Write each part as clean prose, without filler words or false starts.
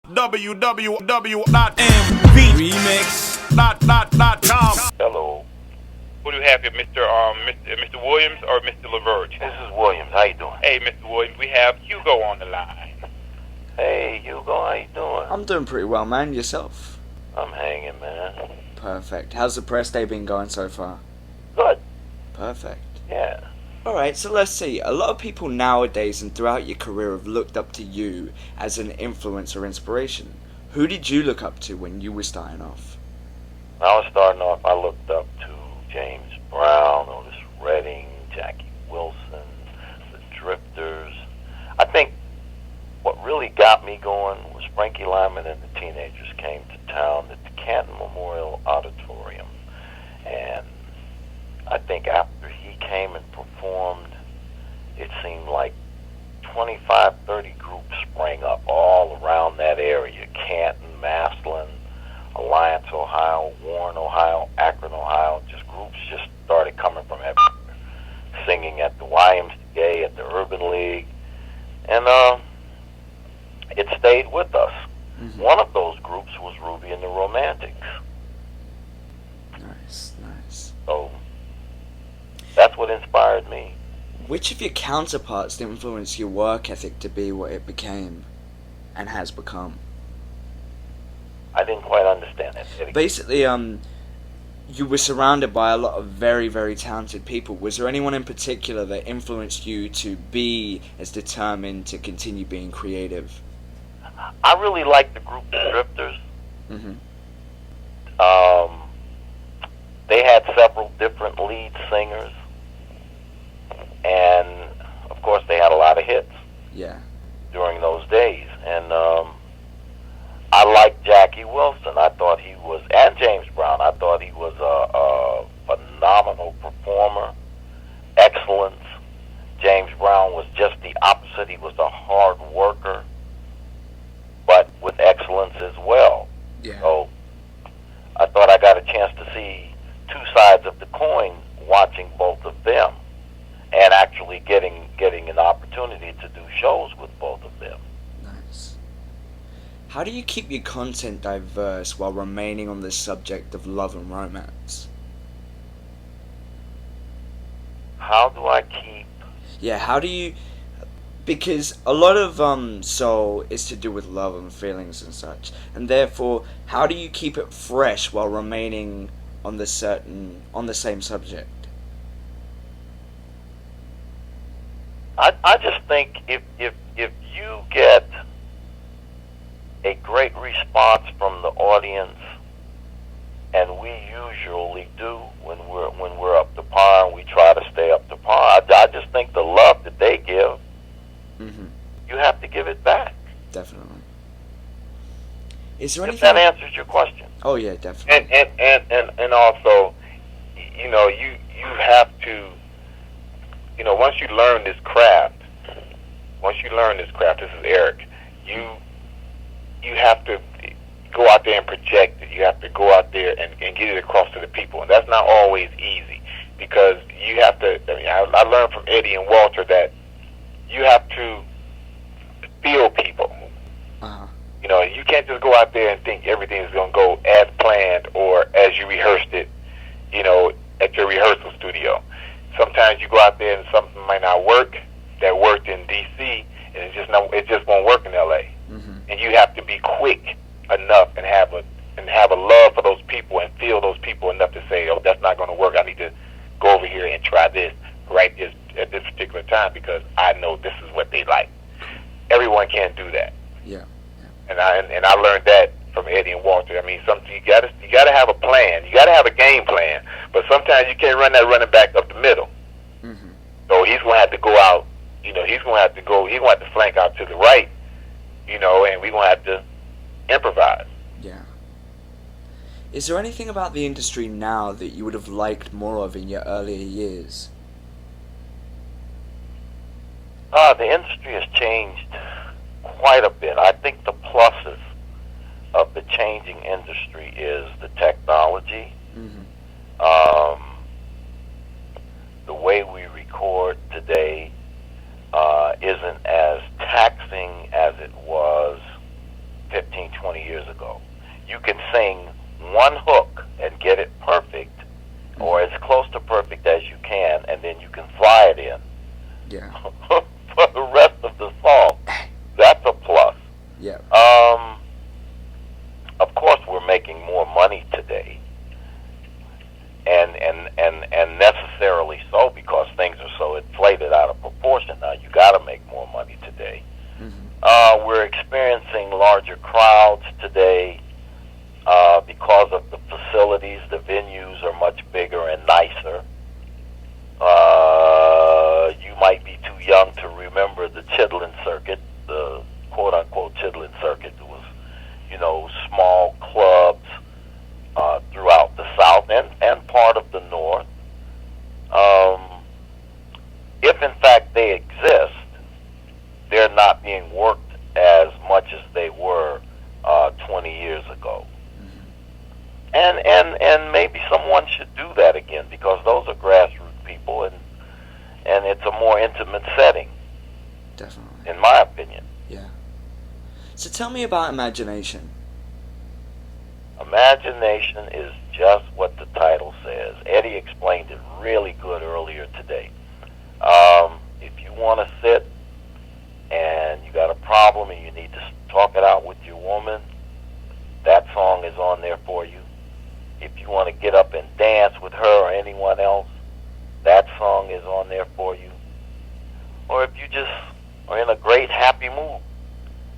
www.mvremix.com. Hello. Who do you have here, Mr. Williams or Mr. LaVerge? This is Williams. How you doing? Hey, Mr. Williams, we have Hugo on the line. Hey, Hugo. How you doing? I'm doing pretty well, man. Yourself? I'm hanging, man. Perfect. How's the press day been going so far? Good. Perfect. Yeah. Alright, so let's see. A lot of people nowadays and throughout your career have looked up to you as an influence or inspiration. Who did you look up to when you were starting off? When I was starting off, I looked up to James Brown, Otis Redding, Jackie Wilson, the Drifters. I think what really got me going was Frankie Lyman and the Teenagers came to town at the Canton Memorial Auditorium. And I think after he came and performed, it seemed like 25, 30 groups sprang up all around that area. Canton, Massillon, Alliance, Ohio, Warren, Ohio, Akron, Ohio. Just groups just started coming from everywhere, singing at the YMCA, at the Urban League. And it stayed with us. Mm-hmm. One of those groups was Ruby and the Romantics. Nice. So that's what inspired me. Which of your counterparts influenced your work ethic to be what it became and has become? I didn't quite understand that. Basically, you were surrounded by a lot of very, very talented people. Was there anyone in particular that influenced you to be as determined to continue being creative? I really liked the group The Drifters. Mm-hmm. They had several different lead singers, and of course they had a lot of hits. Yeah. During those days. And I liked Jackie Wilson. I thought he was, and James Brown, I thought he was a phenomenal performer. Excellence. James Brown was just the opposite. He was a hard worker, but with excellence as well. Yeah. So I thought I got a chance to see two sides of the coin watching both of them, and actually getting an opportunity to do shows with both of them. Nice. How do you keep your content diverse while remaining on the subject of love and romance? How do I keep... Yeah, how do you... Because a lot of soul is to do with love and feelings and such, and therefore, how do you keep it fresh while remaining on the same subject? I just think if you get a great response from the audience, and we usually do when we're up to par, and we try to stay up to par, I just think the love that they give, Mm-hmm. you have to give it back. Definitely. Is there If anything... that answers your question. Oh yeah, definitely. And also, you know, you have to, you know, once you learn this craft, this is Eric, you have to go out there and project it. You have to go out there and get it across to the people. And that's not always easy, because you have to, I learned from Eddie and Walter that you have to feel people. Uh-huh. You know, you can't just go out there and think everything is going to go as planned or as you rehearsed it, you know, at your rehearsal studio. Sometimes you go out there and something might not work that worked in D.C., and it just won't work in L.A. Mm-hmm. And you have to be quick enough and have a love for those people and feel those people enough to say, oh, that's not going to work. I need to go over here and try this right this at this particular time, because I know this is what they like. Everyone can't do that. Yeah. And I learned that from Eddie and Walter. I mean, you gotta have a plan. You gotta have a game plan. But sometimes you can't run that running back up the middle. Mm-hmm. So he's gonna have to go out. You know, he's gonna have to flank out to the right. You know, and we're gonna have to improvise. Yeah. Is there anything about the industry now that you would have liked more of in your earlier years? The industry has changed quite a bit. I think the pluses of the changing industry is the technology. Mm-hmm. The way we record today isn't as taxing as it was 15 20 years ago. You can sing one hook and get it perfect, or as close to perfect as you can, and then you can fly it in. Yeah. For the rest of the song. That's a plus. Yeah. Of course, we're making more money today, and necessarily so, because things are so inflated out of proportion now. You got to make more money today. Mm-hmm. We're experiencing larger crowds today because of the facilities. The venues are much bigger and nicer. You might be too young to remember the Chitlin circuit, the quote-unquote Chitlin circuit. It was, small clubs throughout the South and part of the North. If in fact they exist, they're not being worked as much as they were 20 years ago. And maybe someone should do that again, because those are grassroots people, and it's a more intimate setting. Definitely. In my opinion. Yeah. So tell me about imagination. Imagination is just what the title says. Eddie explained it really good earlier today. If you want to sit and you got a problem and you need to talk it out with your woman, that song is on there for you. If you want to get up and dance with her or anyone else, that song is on there for you. Or if you just are in a great happy mood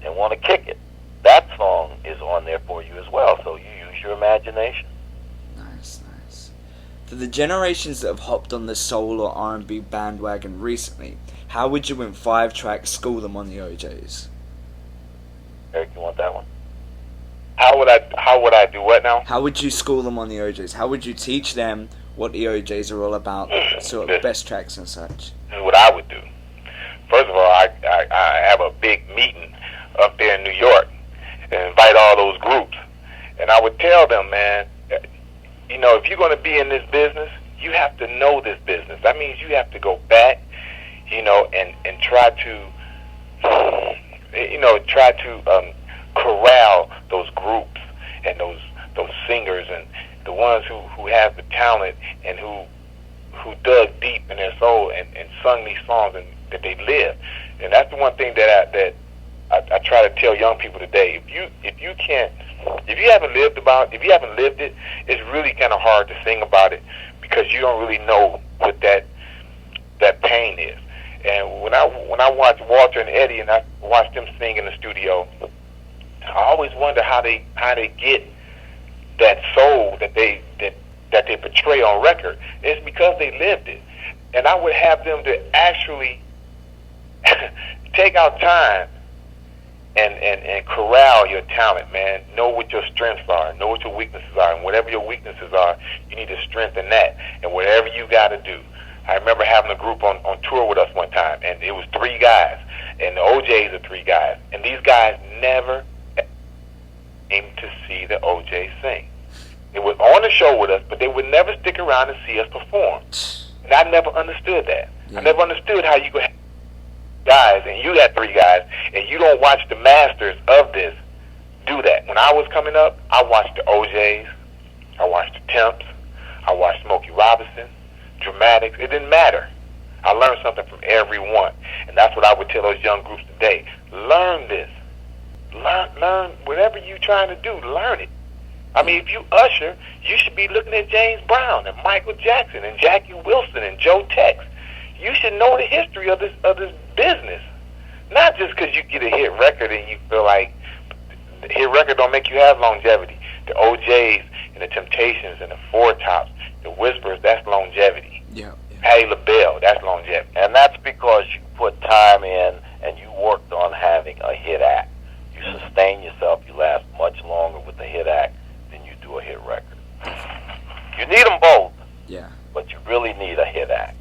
and want to kick it, that song is on there for you as well. So you use your imagination. Nice, nice. For the generations that have hopped on the soul or R&B bandwagon recently, how would you in 5 tracks school them on the OJs? Eric, you want that one? How would I do what now? How would you school them on the OJs? How would you teach them what the OJs are all about, sort of best tracks and such? This is what I would do. First of all, I have a big meeting up there in New York and invite all those groups. And I would tell them, man, if you're going to be in this business, you have to know this business. That means you have to go back, and try to corral those groups and those singers and the ones who have the talent and who dug deep in their soul and sung these songs and that they live. And that's the one thing that I try to tell young people today. If you haven't lived it, it's really kind of hard to sing about it, because you don't really know what that pain is. And when I watch Walter and Eddie and I watch them sing in the studio, I always wonder how they get that soul that they portray on record. It's because they lived it. And I would have them to actually take out time and corral your talent, man. Know what your strengths are, know what your weaknesses are, and whatever your weaknesses are, you need to strengthen that. And whatever you got to do. I remember having a group on tour with us one time, and it was 3 guys, and the OJs are 3 guys, and these guys never came to see the OJs sing. They were on the show with us, but they would never stick around and see us perform. And I never understood that. Yeah. I never understood how you could have guys, and you got 3 guys, and you don't watch the masters of this do that. When I was coming up, I watched the OJs, I watched the Temps, I watched Smokey Robinson, Dramatics. It didn't matter. I learned something from every one, and that's what I would tell those young groups today. Learn this. Learn whatever you're trying to do. Learn it. I mean, if you usher, you should be looking at James Brown and Michael Jackson and Jackie Wilson and Joe Tex. You should know the history of this business, not just because you get a hit record and you feel like the hit record don't make you have longevity. The OJs and the Temptations and the Four Tops, the Whispers, that's longevity. Yeah. Patti LaBelle, that's longevity. And that's because you put time in and you worked on having a hit act. You sustain yourself, you last much longer with a hit act than you do a hit record. You need them both, Yeah. but you really need a hit act.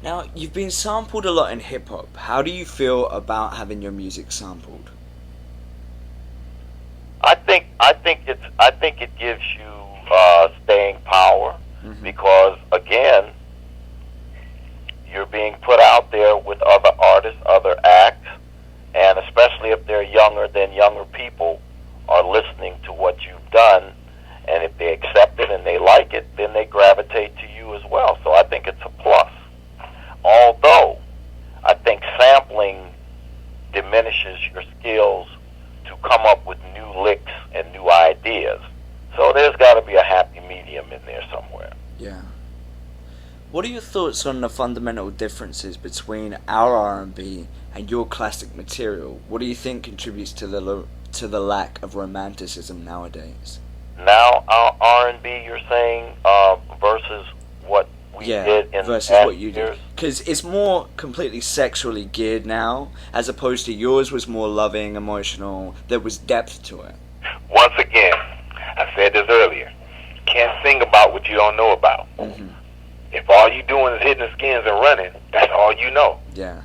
Now, you've been sampled a lot in hip-hop. How do you feel about having your music sampled? I think it gives you staying power, because again, you're being put out there with other artists, other acts, and especially if they're younger, then younger people are listening to what you've done, and if they accept it and they like it, then they gravitate to you as well. So I think it's a plus. Although, I think sampling diminishes your skills to come up with new licks and new ideas. So there's got to be a happy medium in there somewhere. Yeah. What are your thoughts on the fundamental differences between our R&B and your classic material? What do you think contributes to the lack of romanticism nowadays? Now our R&B, you're saying, versus what we did in versus past what you years? did, because it's more completely sexually geared now, as opposed to yours was more loving, emotional. There was depth to it. Once again, I said this earlier. You can't sing about what you don't know about. Mm-hmm. If all you doing is hitting the skins and running, that's all you know. Yeah.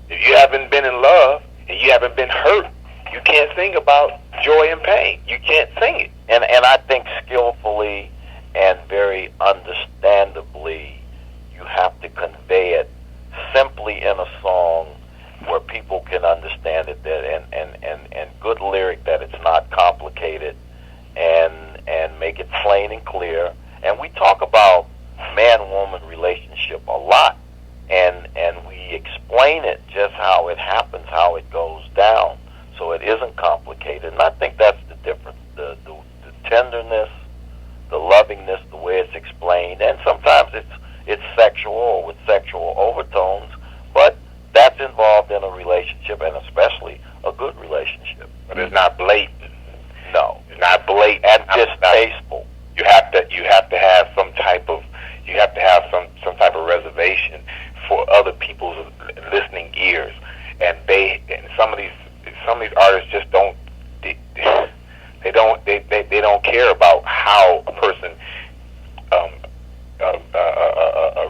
If you haven't been in love and you haven't been hurt, you can't sing about joy and pain. You can't sing it. And I think skillfully and very understandably, you have to convey it simply in a song where people can understand it, that and good lyric, that it's not complicated, and make it plain and clear. And we talk about man-woman relationship a lot, and we explain it just how it happens, how it goes down, so it isn't complicated. And I think that's the difference, the tenderness, the lovingness, the way it's explained. And sometimes it's sexual or with sexual overtones, but that's involved in a relationship, and especially a good relationship. But it's not blatant. No, It's not blatant. and distasteful. You have to have some type of reservation for other people's listening ears, and some of these artists just don't they don't care about how a person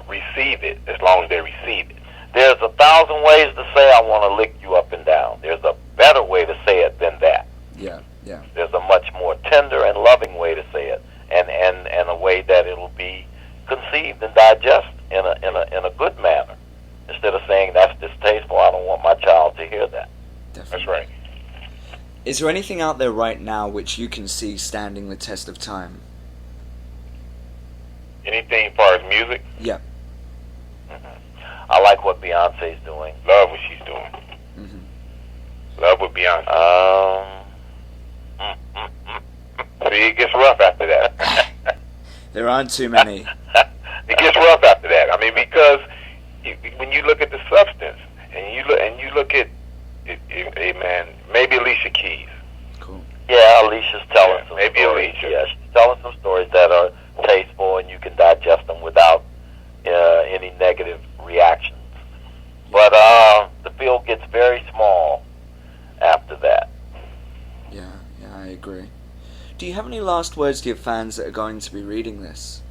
receive it, as long as they receive it. There's 1,000 ways to say I want to lick you up and down. There's a better way to say it than that. Yeah. Yeah. There's a much more tender and loving way to say it, and a way that it'll be conceived and digested in a good manner, instead of saying that's distasteful. I don't want my child to hear that. Definitely. That's right. Is there anything out there right now which you can see standing the test of time? Anything as far as music, Yeah. I like what Beyonce's doing. love what she's doing. Mm-hmm. Love what Beyonce. See, it gets rough after that. There aren't too many. It gets rough after that. I mean, because when you look at the substance, and you look at, man, maybe Alicia Keys. Cool. Yeah, Alicia's telling some maybe stories. Alicia. Yeah, she's telling some stories that are tasteful, and you can digest them without any negative reactions. But the field gets very small after that. Yeah, I agree. Do you have any last words to your fans that are going to be reading this?